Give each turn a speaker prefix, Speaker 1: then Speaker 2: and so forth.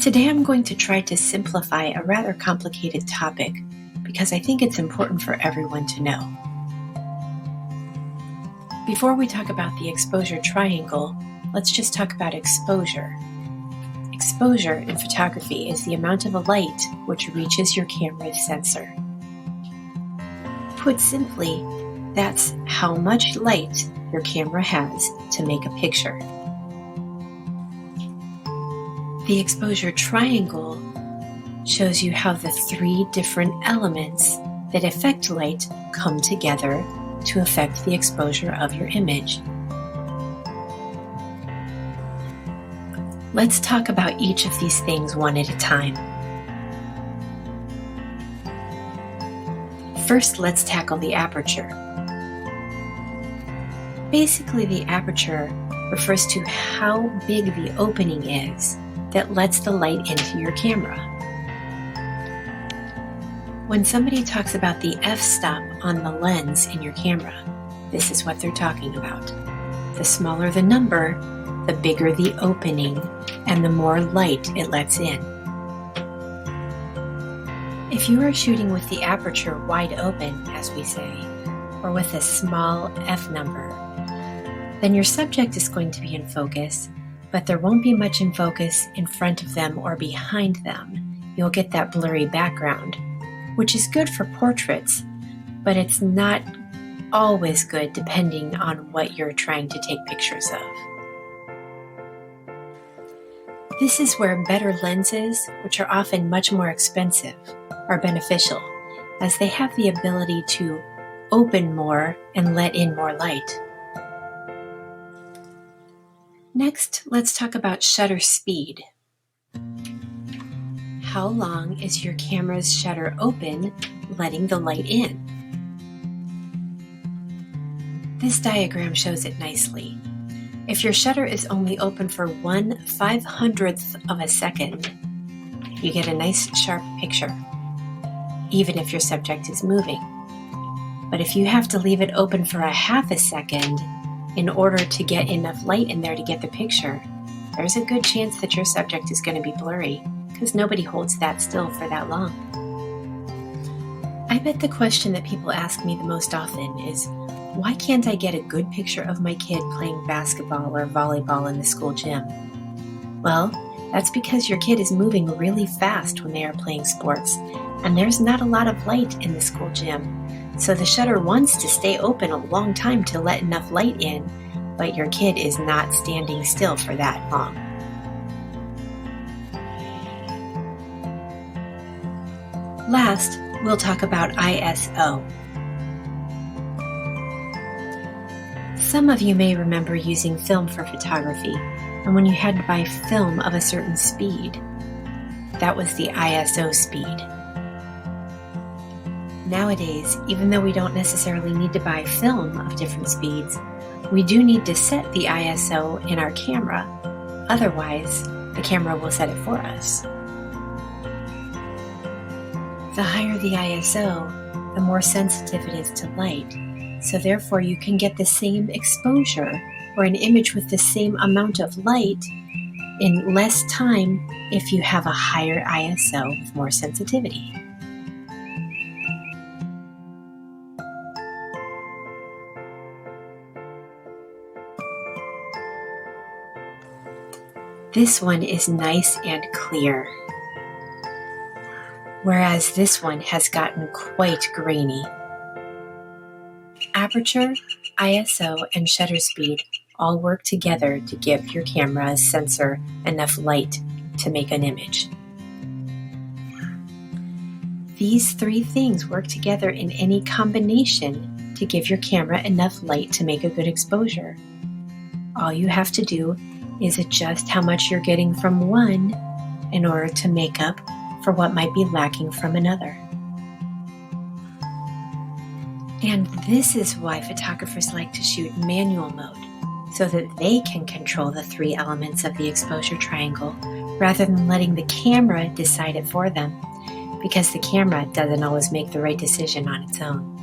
Speaker 1: Today I'm going to try to simplify a rather complicated topic because I think it's important for everyone to know. Before we talk about the exposure triangle, let's just talk about exposure. Exposure in photography is the amount of a light which reaches your camera's sensor. Put simply, that's how much light your camera has to make a picture. The exposure triangle shows you how the three different elements that affect light come together to affect the exposure of your image. Let's talk about each of these things one at a time. First, let's tackle the aperture. Basically, the aperture refers to how big the opening is that lets the light into your camera. When somebody talks about the f-stop on the lens in your camera, this is what they're talking about. The smaller the number, the bigger the opening, and the more light it lets in. If you are shooting with the aperture wide open, as we say, or with a small f number, then your subject is going to be in focus, but there won't be much in focus in front of them or behind them. You'll get that blurry background, which is good for portraits, but it's not always good depending on what you're trying to take pictures of. This is where better lenses, which are often much more expensive, are beneficial, as they have the ability to open more and let in more light. Next, let's talk about shutter speed. How long is your camera's shutter open, letting the light in? This diagram shows it nicely. If your shutter is only open for 1/500th of a second, you get a nice sharp picture, even if your subject is moving. But if you have to leave it open for a half a second in order to get enough light in there to get the picture, there's a good chance that your subject is going to be blurry, because nobody holds that still for that long. I bet the question that people ask me the most often is, why can't I get a good picture of my kid playing basketball or volleyball in the school gym? Well, that's because your kid is moving really fast when they are playing sports, and there's not a lot of light in the school gym. So the shutter wants to stay open a long time to let enough light in, but your kid is not standing still for that long. Last, we'll talk about ISO. Some of you may remember using film for photography, and when you had to buy film of a certain speed, that was the ISO speed. Nowadays, even though we don't necessarily need to buy film of different speeds, we do need to set the ISO in our camera. Otherwise, the camera will set it for us. The higher the ISO, the more sensitive it is to light. So therefore, you can get the same exposure or an image with the same amount of light in less time if you have a higher ISO with more sensitivity. This one is nice and clear, whereas this one has gotten quite grainy. Aperture, ISO, and shutter speed all work together to give your camera's sensor enough light to make an image. These three things work together in any combination to give your camera enough light to make a good exposure. All you have to do is adjust how much you're getting from one in order to make up for what might be lacking from another. And this is why photographers like to shoot manual mode, so that they can control the three elements of the exposure triangle rather than letting the camera decide it for them, because the camera doesn't always make the right decision on its own.